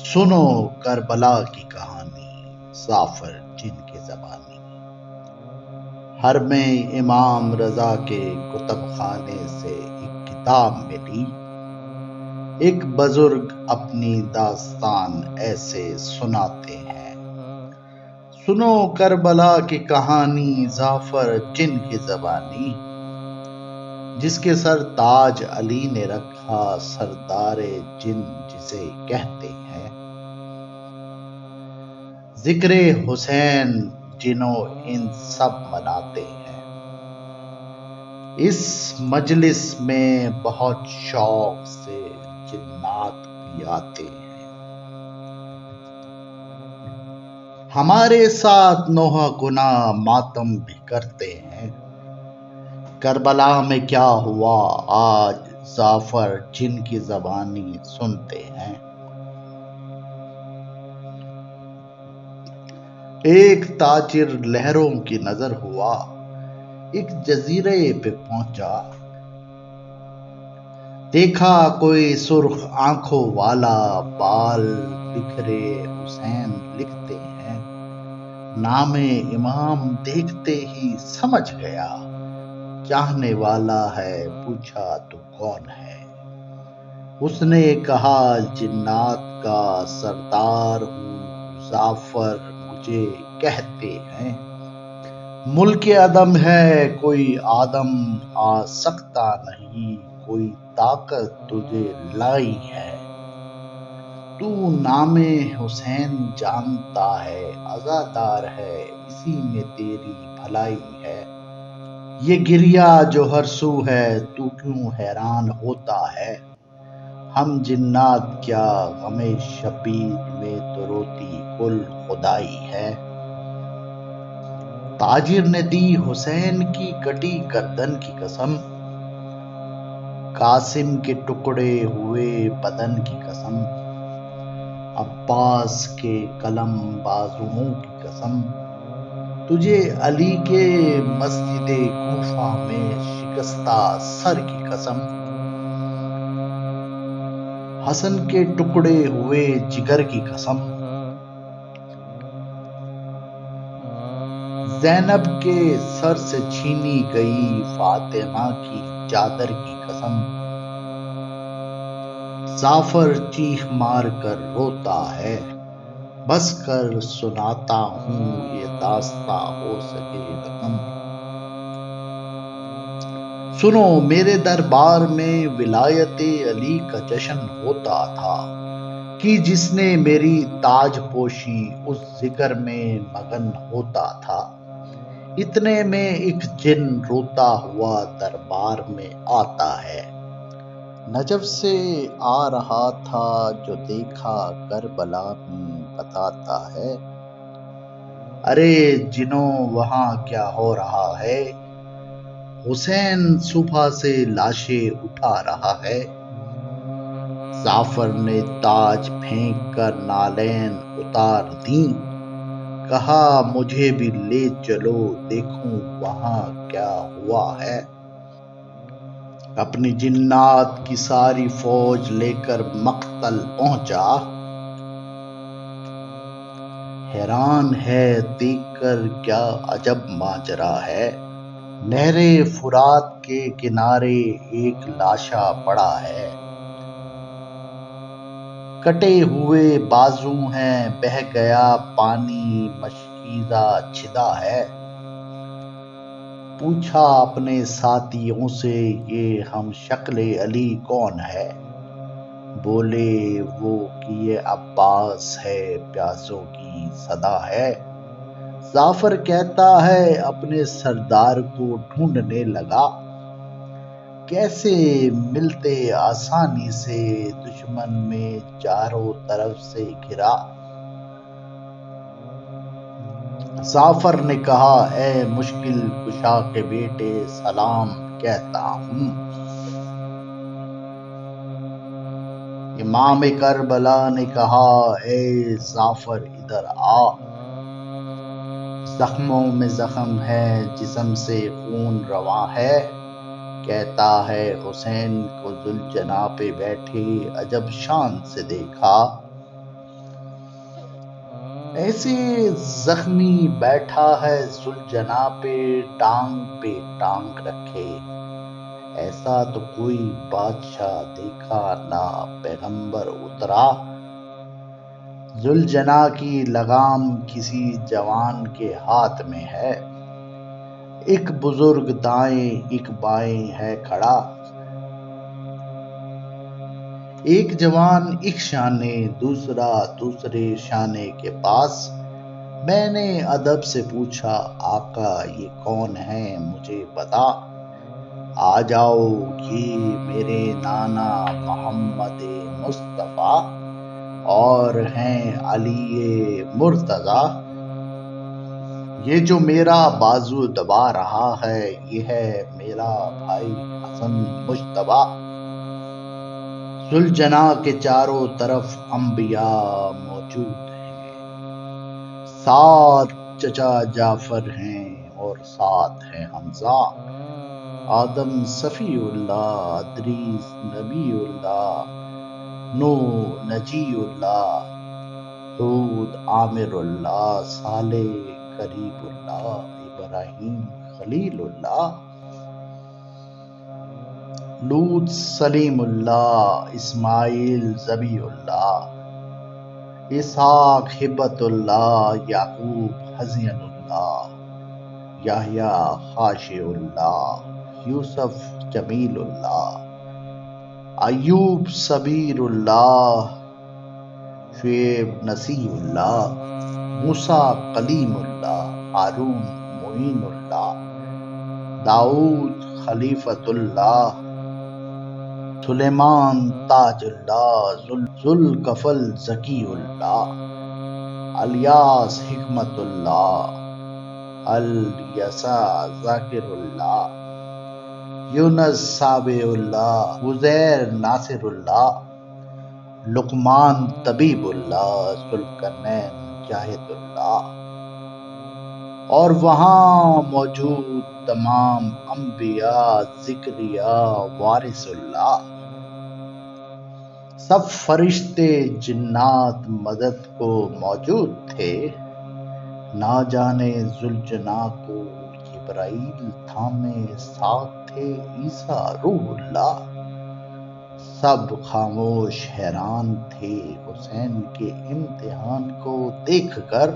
سنو کربلا کی کہانی، زعفر جن کی زبانی۔ حرم امام رضا کے کتب خانے سے ایک کتاب ملی، ایک بزرگ اپنی داستان ایسے سناتے ہیں۔ سنو کربلا کی کہانی، زعفر جن کی زبانی، جس کے سر تاج علی نے رکھا، سردار جن جسے کہتے ہیں۔ ذکر حسین جنوں ان سب مناتے ہیں، اس مجلس میں بہت شوق سے جنات بھی آتے ہیں۔ ہمارے ساتھ نوحہ گنا ماتم بھی کرتے ہیں، کربلا میں کیا ہوا آج زعفر جن کی زبانی سنتے ہیں۔ ایک تاجر لہروں کی نظر ہوا، ایک جزیرے پہ پہنچا، دیکھا کوئی سرخ آنکھوں والا، بال بکھرے حسین لکھتے ہیں۔ نام امام دیکھتے ہی سمجھ گیا، چاہنے والا ہے، پوچھا تو کون ہے؟ اس نے کہا جنات کا سردار ہوں، زعفر مجھے کہتے ہیں۔ ملک عدم ہے کوئی آدم آ سکتا نہیں، کوئی طاقت تجھے لائی ہے۔ تو نام حسین جانتا ہے، عزادار ہے، اسی میں تیری بھلائی ہے۔ یہ گریا جو ہر سو ہے، تو کیوں حیران ہوتا ہے؟ ہم جنات کیا غم شبیر میں تو روتی کل خدائی ہے۔ تاجر نے دی حسین کی کٹی گردن کی قسم، قاسم کے ٹکڑے ہوئے بدن کی قسم، عباس کے قلم بازوؤں کی قسم، تجھے علی کے مسجد کوفہ میں شکستہ سر کی قسم، حسن کے ٹکڑے ہوئے جگر کی قسم، زینب کے سر سے چھینی گئی فاطمہ کی چادر کی قسم۔ زعفر چیخ مار کر روتا ہے، بس کر سناتا ہوں یہ داستاں ہو سکے رقم۔ سنو میرے دربار میں ولایت علی کا جشن ہوتا تھا، کہ جس نے میری تاج پوشی اس ذکر میں مگن ہوتا تھا۔ اتنے میں ایک جن روتا ہوا دربار میں آتا ہے، نجف سے آ رہا تھا جو دیکھا کربلا میں بتاتا ہے۔ ارے جنوں وہاں کیا ہو رہا ہے؟ حسین صبح سے لاشیں اٹھا رہا ہے۔ زعفر نے تاج پھینک کر نالین اتار دیں، کہا مجھے بھی لے چلو دیکھوں وہاں کیا ہوا ہے۔ اپنی جنات کی ساری فوج لے کر مقتل پہنچا، حیران ہے دیکھ کر کیا عجب ماجرا ہے۔ نہر فرات کے کنارے ایک لاشا پڑا ہے، کٹے ہوئے بازو ہیں، بہہ گیا پانی مشکیزہ چھدا ہے۔ پوچھا اپنے ساتھیوں سے یہ ہم شکل علی کون ہے؟ بولے وہ کہ یہ عباس ہے، پیاسوں کی صدا ہے۔ زعفر کہتا ہے اپنے سردار کو ڈھونڈنے لگا، کیسے ملتے آسانی سے، دشمن میں چاروں طرف سے گھرا۔ زعفر نے کہا اے مشکل کشا کے بیٹے سلام کہتا ہوں۔ امام کربلا نے کہا اے زعفر ادھر آ، زخموں میں زخم ہے، جسم سے خون رواں ہے۔ کہتا ہے حسین کو ذوالجناح پہ بیٹھے عجب شان سے دیکھا، ایسے زخمی بیٹھا ہے ذوالجنا پہ ٹانگ رکھے، ایسا تو کوئی بادشاہ دیکھا نہ پیغمبر اترا۔ ذوالجنا کی لگام کسی جوان کے ہاتھ میں ہے، ایک بزرگ دائیں ایک بائیں ہے کھڑا۔ ایک جوان ایک شانے، دوسرا دوسرے شانے کے پاس۔ میں نے ادب سے پوچھا آقا یہ کون ہے مجھے بتا۔ آ جاؤ یہ میرے نانا محمد مصطفیٰ اور ہیں علی مرتضیٰ۔ یہ جو میرا بازو دبا رہا ہے یہ ہے میرا بھائی حسن مجتبیٰ۔ ذوالجنا کے چاروں طرف انبیاء موجود ہیں، 7 چچا جعفر ہیں اور 7 ہیں حمزہ۔ آدم صفی اللہ، ادریس نبی اللہ، نوح نجی اللہ، ہود عامر اللہ، صالح قریب اللہ، ابراہیم خلیل اللہ، لوط سلیم اللہ، اسماعیل ذبیح اللہ، اسحاق ہبت اللہ، یعقوب حزین اللہ، یحییٰ خاشع اللہ، یوسف جمیل اللہ، ایوب صبیر اللہ، شعیب نصیح اللہ، موسیٰ کلیم اللہ، ہارون معین اللہ، داؤد خلیفۃ اللہ، سلیمان تاج اللہ، ذوالکفل ذکی اللہ، الیاس حکمت اللہ، الیسع ذاکر اللہ، یونس سابع اللہ، عزیر ناصر اللہ، لقمان طبیب اللہ، ذوالقرنین جاہد اللہ، اور وہاں موجود تمام انبیاء ذکریہ وارث اللہ۔ سب فرشتے جنات مدد کو موجود تھے، نہ جانے ذوالجنا کو جبرائیل تھامے ساتھ تھے عیسیٰ روح اللہ۔ سب خاموش حیران تھے حسین کے امتحان کو دیکھ کر،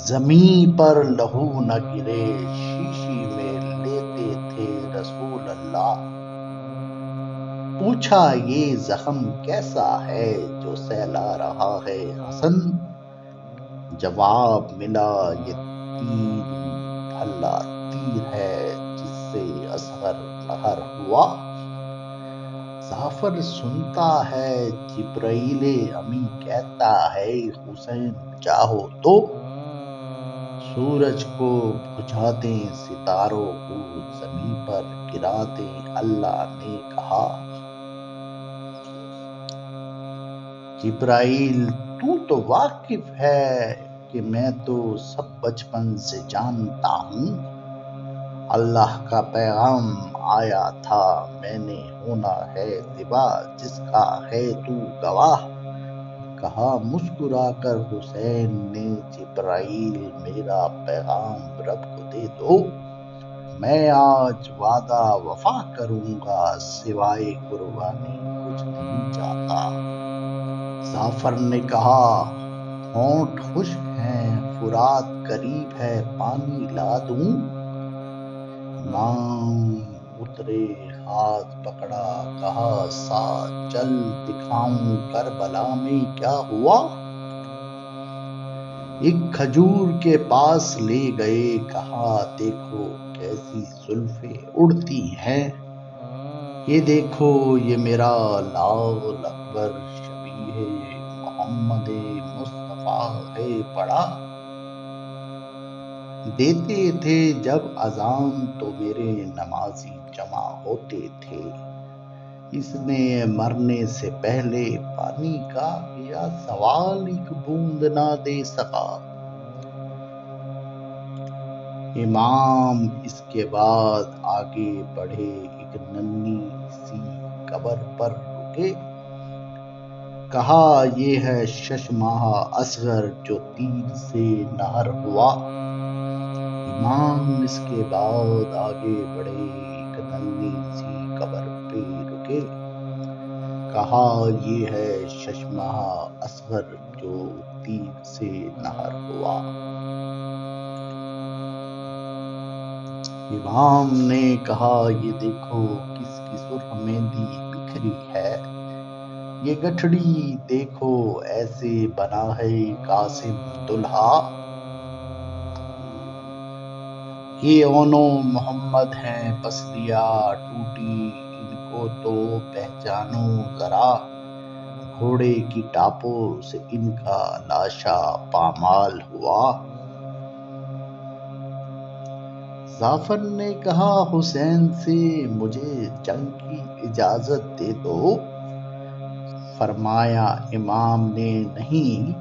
زمیں پر لہو نہ گرے شیشی میں لیتے تھے رسول اللہ۔ پوچھا یہ زخم کیسا ہے جو سہلا رہا ہے حسن، جواب ملا یہ 3 پھلا تیر ہے جس سے اصغر نہر ہوا۔ جعفر سنتا ہے جبرائیل امی کہتا ہے حسین چاہو تو سورج کو بجھا دیں، ستاروں کو زمیں پر گرا دیں۔ اللہ نے کہا جبرائیل تو واقف ہے کہ میں تو سب بچپن سے جانتا ہوں، اللہ کا پیغام آیا تھا میں نے ہونا ہے تبا جس کا ہے تو گواہ۔ کہا مسکرا کر حسین نے جبرائیل میرا پیغام رب کو دے دو، میں آج وعدہ وفا کروں گا سوائے قربانی کچھ نہیں چاہتا۔ جعفر نے کہا ہونٹ خشک ہیں فرات قریب ہے پانی لا دوں، نام اترے ہاتھ پکڑا کہا ساتھ چل دکھاؤں کربلا میں کیا ہوا۔ ایک کھجور کے پاس لے گئے کہا دیکھو کیسی زلفیں اڑتی ہیں، یہ دیکھو یہ میرا لعل اکبر شبیہ محمد مصطفیٰ ہے پڑا۔ دیتے تھے جب اذان تو میرے نمازی جمع ہوتے تھے، اس نے مرنے سے پہلے پانی کا کیا سوال ایک بوند نہ دے سکا۔ امام اس کے بعد آگے بڑھے، ایک ننھی سی قبر پر رکے، کہا یہ ہے شش ماہ اصغر جو تیر سے نہر ہوا۔ امام اس کے بعد آگے بڑھے، ایک ننھی سی قبر پہ رکے۔ کہا یہ ہے شش ماہ اصغر جو تیر سے نہر ہوا۔ امام نے کہا یہ دیکھو کس کی سرخ مہندی بکھری ہے، یہ گٹھڑی دیکھو ایسے بنا ہے قاسم دلہا۔ یہ اونو محمد ہیں پسندیا ٹوٹی، ان کو تو پہچانو ذرا، گھوڑے کی ٹاپوں سے ان کا لاشا پامال ہوا۔ جعفر نے کہا حسین سے مجھے جنگ کی اجازت دے دو۔ فرمایا امام نے نہیں،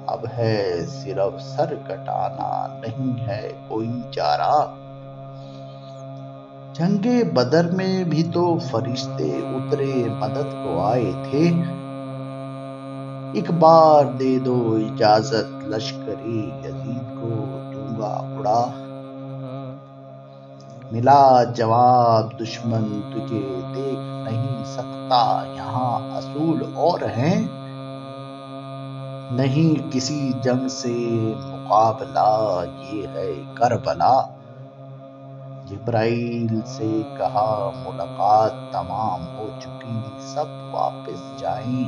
اب ہے صرف سر کٹانا، نہیں ہے کوئی چارہ۔ جنگ بدر میں بھی تو فرشتے اترے مدد کو آئے تھے، ایک بار دے دو اجازت لشکر یزید کو دوں گا اڑا۔ ملا جواب دشمن تجھے دیکھ نہیں سکتا، یہاں اصول اور ہیں، نہیں کسی جنگ سے مقابلہ، یہ ہے کربلا۔ جبرائیل سے کہا ملاقات تمام ہو چکی، سب واپس جائیں۔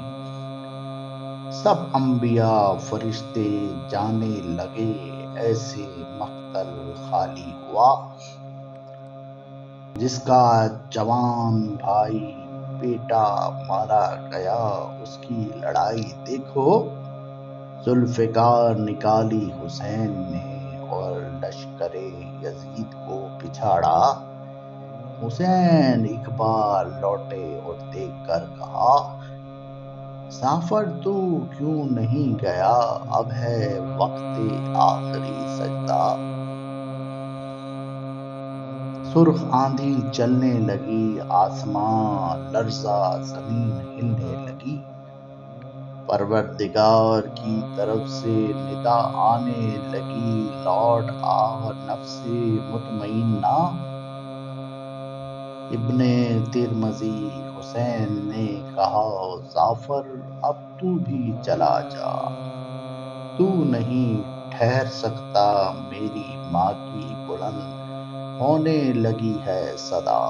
سب انبیاء فرشتے جانے لگے، ایسے مقتل خالی ہوا۔ جس کا جوان بھائی بیٹا مارا گیا، اس کی لڑائی دیکھو، ذوالفقار نکالی حسین نے اور لشکر یزید کو پچھاڑا۔ حسین اقبال لوٹے اور دیکھ کر کہا جعفر تو کیوں نہیں گیا، اب ہے وقت آخری سجدہ۔ سرخ آندھی چلنے لگی، آسمان لرزا، زمین ہلنے لگی۔ پروردگار کی طرف سے ندا آنے لگی، لوٹ آ نفس مطمئنہ۔ ابن ترمذی حسین نے کہا جعفر اب تو بھی چلا جا، تو نہیں ٹھہر سکتا، میری ماں کی بلند ہونے لگی ہے صدا۔